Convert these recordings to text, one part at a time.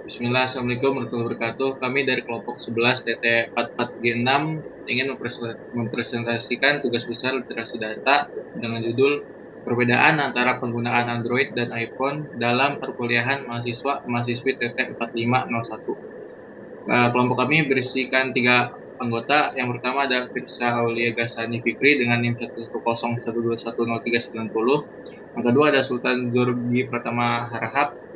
Bismillah, Assalamualaikum warahmatullahi wabarakatuh. Kami dari kelompok 11 TT44G6 ingin mempresentasikan tugas besar literasi data dengan judul perbedaan antara penggunaan Android dan iPhone dalam perkuliahan mahasiswi TT4501. Kelompok kami berisikan 3 anggota. Yang pertama ada Firsa Aulia Gasani Fikri dengan NIM 10112103990. Yang kedua ada Sultan Zorgi Pratama Harahap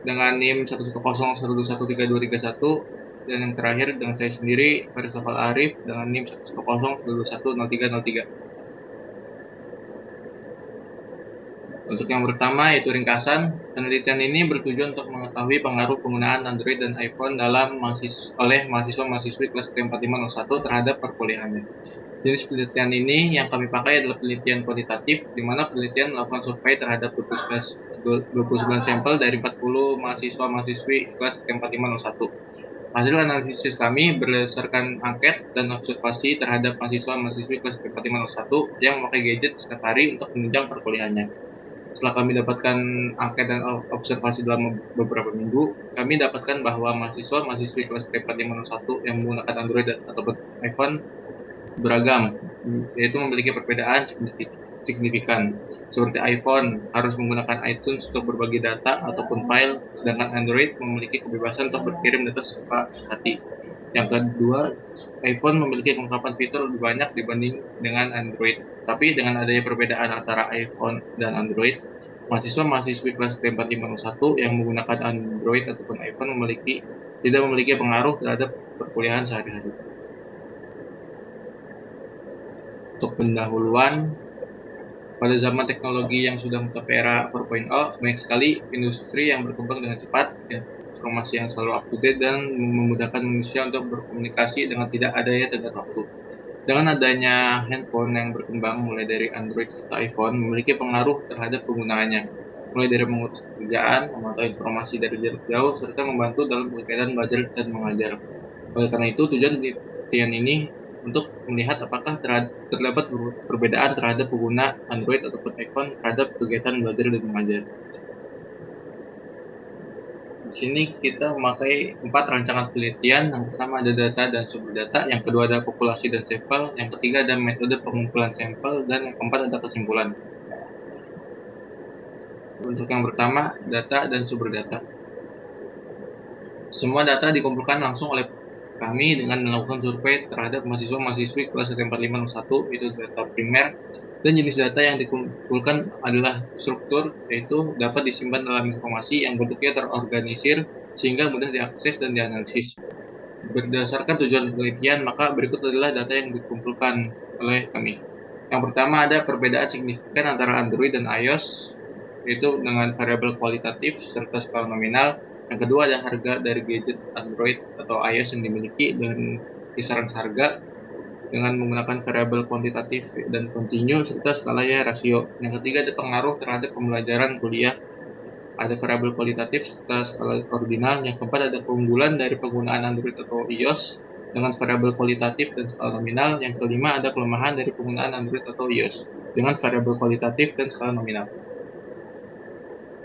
dengan NIM 110121321, dan yang terakhir dengan saya sendiri Faris Nofal Arif dengan NIM 11012100303. Untuk yang pertama yaitu ringkasan. Penelitian ini bertujuan untuk mengetahui pengaruh penggunaan Android dan iPhone oleh mahasiswa-mahasiswi kelas T4501 terhadap perkuliahannya. Jenis penelitian ini yang kami pakai adalah penelitian kuantitatif, di mana penelitian melakukan survei terhadap 29 sampel dari 40 mahasiswa-mahasiswi kelas T4501. Hasil analisis kami berdasarkan angket dan observasi terhadap mahasiswa-mahasiswi kelas T4501 yang memakai gadget setiap hari untuk menunjang perkuliahannya. Setelah kami dapatkan angket dan observasi dalam beberapa minggu, kami dapatkan bahwa mahasiswa-mahasiswi kelas T4501 yang menggunakan Android ataupun iPhone beragam, yaitu memiliki perbedaan signifikan. Seperti iPhone harus menggunakan iTunes untuk berbagi data ataupun file, sedangkan Android memiliki kebebasan untuk berkirim data sesuka hati. Yang kedua, iPhone memiliki kelengkapan fitur lebih banyak dibanding dengan Android. Tapi dengan adanya perbedaan antara iPhone dan Android, mahasiswa-mahasiswi kelas T4501 yang menggunakan Android ataupun iPhone tidak memiliki pengaruh terhadap perkuliahan sehari-hari. Untuk pendahuluan, pada zaman teknologi yang sudah mencapai era 4.0, banyak sekali industri yang berkembang dengan cepat, informasi yang selalu up to date, dan memudahkan manusia untuk berkomunikasi dengan tidak adanya tenggat waktu. Dengan adanya handphone yang berkembang, mulai dari Android serta iPhone, memiliki pengaruh terhadap penggunaannya, mulai dari mengurus pekerjaan, memantau informasi dari jarak jauh, serta membantu dalam kegiatan belajar dan mengajar. Oleh karena itu, tujuan penelitian ini untuk melihat apakah terdapat perbedaan terhadap pengguna Android ataupun iPhone terhadap kegiatan belajar dan mengajar. Di sini kita memakai 4 rancangan penelitian. Yang pertama ada data dan sumber data, yang kedua ada populasi dan sampel, yang ketiga ada metode pengumpulan sampel, dan yang keempat ada kesimpulan. Untuk yang pertama, data dan sumber data. Semua data dikumpulkan langsung oleh kami dengan melakukan survei terhadap mahasiswa-mahasiswi kelas STM4501, itu data primer, dan jenis data yang dikumpulkan adalah struktur, yaitu dapat disimpan dalam informasi yang bentuknya terorganisir sehingga mudah diakses dan dianalisis. Berdasarkan tujuan penelitian, maka berikut adalah data yang dikumpulkan oleh kami. Yang pertama ada perbedaan signifikan antara Android dan iOS, yaitu dengan variabel kualitatif serta skala nominal. Yang kedua ada harga dari gadget Android atau iOS yang dimiliki dengan kisaran harga dengan menggunakan variabel kuantitatif dan kontinu serta skalanya rasio. Yang ketiga ada pengaruh terhadap pembelajaran kuliah, ada variabel kualitatif serta skala ordinal. Yang keempat ada keunggulan dari penggunaan Android atau iOS dengan variabel kualitatif dan skala nominal. Yang kelima ada kelemahan dari penggunaan Android atau iOS dengan variabel kualitatif dan skala nominal.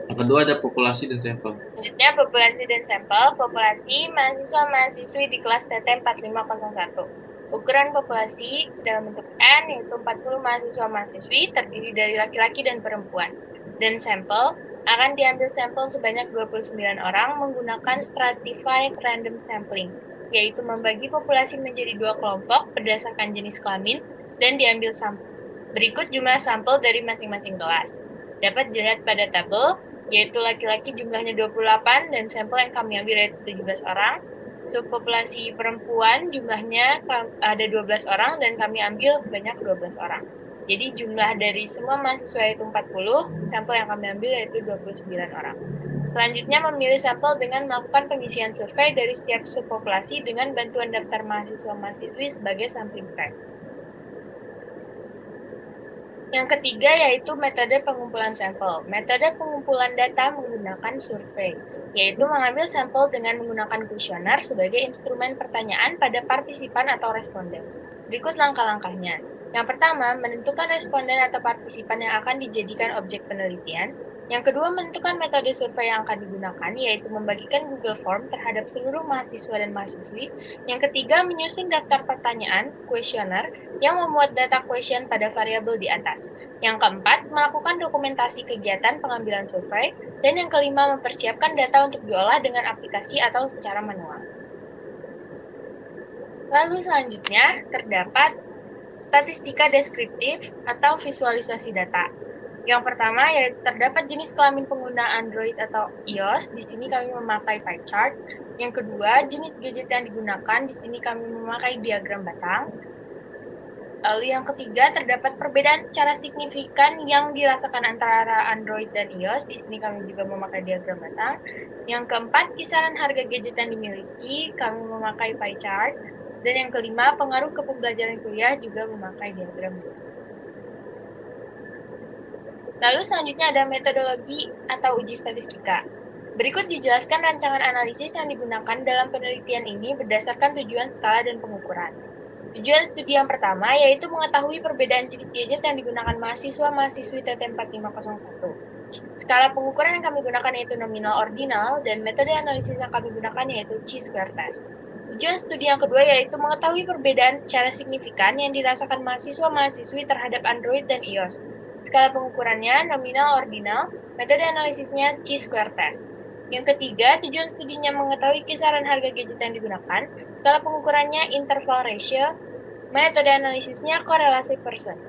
Yang kedua ada populasi dan sampel. Selanjutnya, populasi dan sampel. Populasi mahasiswa-mahasiswi di kelas TT 4501. Ukuran populasi dalam bentuk N yaitu 40 mahasiswa-mahasiswi terdiri dari laki-laki dan perempuan. Dan sampel akan diambil sampel sebanyak 29 orang menggunakan stratified random sampling, yaitu membagi populasi menjadi 2 kelompok berdasarkan jenis kelamin dan diambil sampel. Berikut jumlah sampel dari masing-masing kelas. Dapat dilihat pada tabel, yaitu laki-laki jumlahnya 28 dan sampel yang kami ambil yaitu 17 orang. Subpopulasi perempuan jumlahnya ada 12 orang dan kami ambil sebanyak 12 orang. Jadi jumlah dari semua mahasiswa yaitu 40, sampel yang kami ambil yaitu 29 orang. Selanjutnya memilih sampel dengan melakukan pengisian survei dari setiap subpopulasi dengan bantuan daftar mahasiswa-mahasiswi sebagai sampling track. Yang ketiga yaitu metode pengumpulan sampel. Metode pengumpulan data menggunakan survei, yaitu mengambil sampel dengan menggunakan kuesioner sebagai instrumen pertanyaan pada partisipan atau responden. Berikut langkah-langkahnya. Yang pertama, menentukan responden atau partisipan yang akan dijadikan objek penelitian. Yang kedua, menentukan metode survei yang akan digunakan, yaitu membagikan Google Form terhadap seluruh mahasiswa dan mahasiswi. Yang ketiga, menyusun daftar pertanyaan, kuesioner, yang memuat data question pada variabel di atas. Yang keempat, melakukan dokumentasi kegiatan pengambilan survei. Dan yang kelima, mempersiapkan data untuk diolah dengan aplikasi atau secara manual. Lalu selanjutnya, terdapat statistika deskriptif atau visualisasi data. Yang pertama yaitu terdapat jenis kelamin pengguna Android atau iOS. Di sini kami memakai pie chart. Yang kedua, jenis gadget yang digunakan. Di sini kami memakai diagram batang. Lalu yang ketiga, terdapat perbedaan secara signifikan yang dirasakan antara Android dan iOS. Di sini kami juga memakai diagram batang. Yang keempat, kisaran harga gadget yang dimiliki. Kami memakai pie chart. Dan yang kelima, pengaruh ke pembelajaran kuliah juga memakai diagram batang. Lalu selanjutnya ada metodologi atau uji statistika. Berikut dijelaskan rancangan analisis yang digunakan dalam penelitian ini berdasarkan tujuan skala dan pengukuran. Tujuan studi yang pertama yaitu mengetahui perbedaan jenis gadget yang digunakan mahasiswa-mahasiswi TT4501. Skala pengukuran yang kami gunakan yaitu nominal ordinal dan metode analisis yang kami gunakan yaitu chi-square test. Tujuan studi yang kedua yaitu mengetahui perbedaan secara signifikan yang dirasakan mahasiswa-mahasiswi terhadap Android dan iOS. Skala pengukurannya nominal ordinal, metode analisisnya chi-square test. Yang ketiga, tujuan studinya mengetahui kisaran harga gadget yang digunakan, skala pengukurannya interval ratio, metode analisisnya korelasi persen.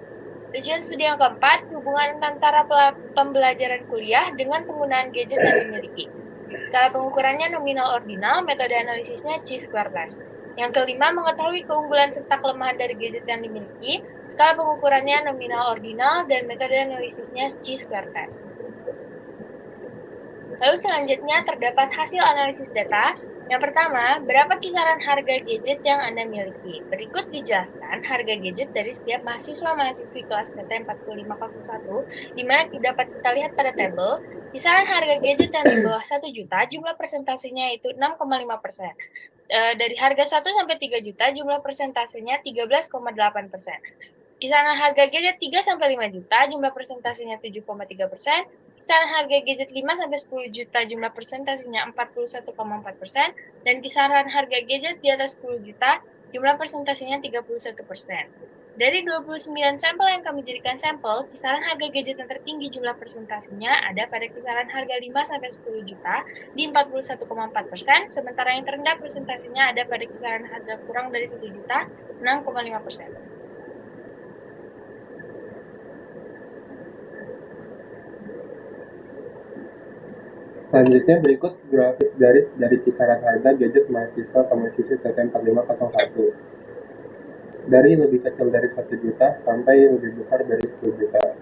Tujuan studi yang keempat, hubungan antara pembelajaran kuliah dengan penggunaan gadget yang dimiliki. Skala pengukurannya nominal ordinal, metode analisisnya chi-square test. Yang kelima, mengetahui keunggulan serta kelemahan dari gadget yang dimiliki. Skala pengukurannya nominal ordinal dan metode analisisnya chi-square test. Lalu selanjutnya terdapat hasil analisis data. Yang pertama, berapa kisaran harga gadget yang Anda miliki? Berikut dijelaskan harga gadget dari setiap mahasiswa-mahasiswi kelas TT4501, di mana dapat kita lihat pada tabel, kisaran harga gadget yang di bawah 1 juta, jumlah persentasenya itu 6,5%. Dari harga 1 sampai 3 juta, jumlah persentasenya 13,8%. Kisaran harga gadget 3 sampai 5 juta, jumlah persentasenya 7,3%. Kisaran harga gadget 5 sampai 10 juta, jumlah persentasenya 41,4%. Dan kisaran harga gadget di atas 10 juta, jumlah persentasenya 31%. Dari 29 sampel yang kami jadikan sampel, kisaran harga gadget yang tertinggi jumlah persentasenya ada pada kisaran harga 5 sampai 10 juta di 41,4%, sementara yang terendah persentasenya ada pada kisaran harga kurang dari 1 juta, 6,5%. Selanjutnya berikut grafik garis dari kisaran harga gadget mahasiswa atau mahasiswi TT4501. Dari lebih kecil dari 1 juta sampai lebih besar dari 10 juta.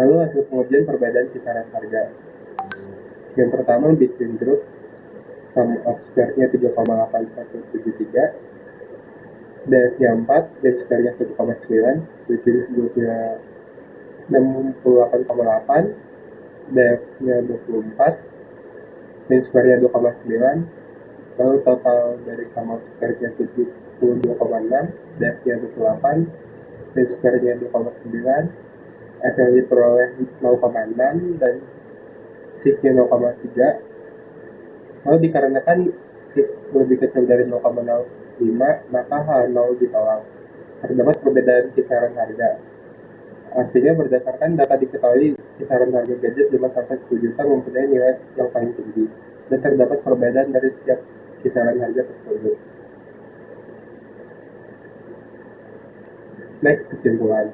Lalu hasil pengujian perbedaan kisaran harga. Yang pertama, between groups, sum of square-nya 3,8173, DF-nya 4, dan square-nya 1,9, which is grupnya 68,8, DF-nya 24, dan square-nya 2,9, lalu total dari sum of square-nya 72,6, DF-nya 28, dan square-nya 2,9, F yang diperoleh 0,6, dan SIG-nya 0,3. Lalu dikarenakan SIG lebih kecil dari 0,05, maka H0 ditolak. Terdapat perbedaan kisaran harga. Artinya berdasarkan data diketahui kisaran harga gadget 5 sampai 10 juta mempunyai nilai yang paling tinggi, dan terdapat perbedaan dari setiap kisaran harga tersebut. Next, kesimpulan.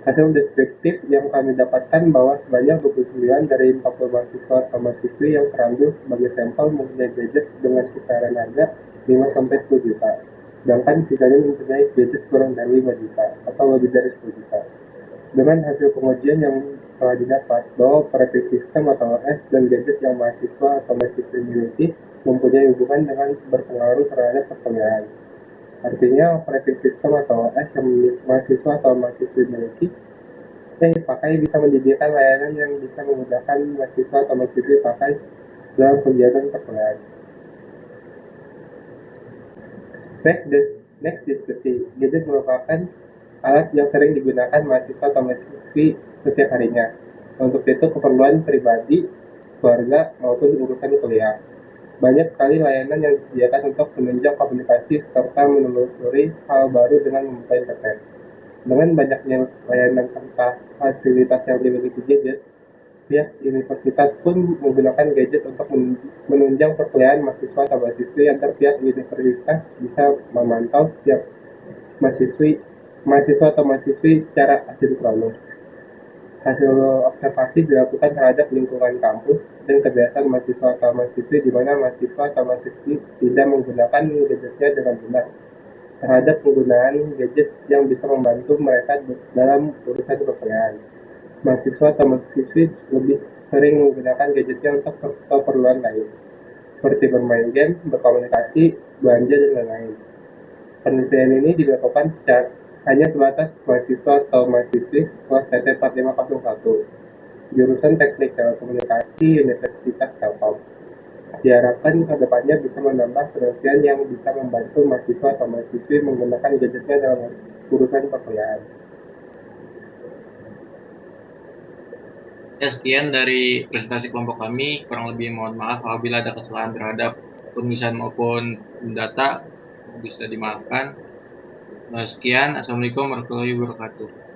Hasil deskriptif yang kami dapatkan bahwa sebanyak 29 dari 40 mahasiswa atau mahasiswi yang terambil sebagai sampel mempunyai gadget dengan kisaran harga 5 sampai 10 juta, sedangkan sisanya mempunyai gadget kurang dari 5 juta atau lebih dari 10 juta. Dengan hasil pengujian yang telah didapat bahwa operating system atau OS dan gadget yang mahasiswa atau mahasiswi miliki mempunyai hubungan dengan berpengaruh terhadap perkuliahan. Artinya operating system atau OS yang mahasiswa atau mahasiswi miliki pakai bisa menyediakan layanan yang bisa memudahkan mahasiswa atau mahasiswi pakai dalam kegiatan perkuliahan. Next, Next, diskusi. Gadget merupakan alat yang sering digunakan mahasiswa atau mahasiswi setiap harinya. Untuk itu keperluan pribadi, keluarga, maupun urusan kuliah. Banyak sekali layanan yang disediakan untuk menunjang komunikasi serta menelusuri hal baru dengan membuka internet. Dengan banyaknya layanan serta fasilitas yang dimiliki gadget, pihak universitas pun menggunakan gadget untuk menunjang perkuliahan mahasiswa atau mahasiswi agar pihak universitas bisa memantau setiap mahasiswa atau mahasiswi secara asinkronus. Hasil observasi dilakukan terhadap lingkungan kampus dan kebiasaan mahasiswa atau mahasiswi di mana mahasiswa atau mahasiswi tidak menggunakan gadgetnya dengan benar terhadap penggunaan gadget yang bisa membantu mereka dalam urusan perkuliahan. Mahasiswa atau mahasiswi lebih sering menggunakan gadgetnya untuk keperluan lain, seperti bermain game, berkomunikasi, belanja, dan lain-lain. Penelitian ini dilakukan hanya sebatas mahasiswa atau mahasiswi kelas TT 4501, jurusan Teknik Telekomunikasi Universitas Telkom. Diharapkan kedepannya bisa menambah penelitian yang bisa membantu mahasiswa atau mahasiswi menggunakan gadgetnya dalam urusan perkuliahan. Ya, sekian dari presentasi kelompok kami. Kurang lebih mohon maaf apabila ada kesalahan terhadap penulisan maupun data, bisa dimaafkan. Sekian, Assalamualaikum warahmatullahi wabarakatuh.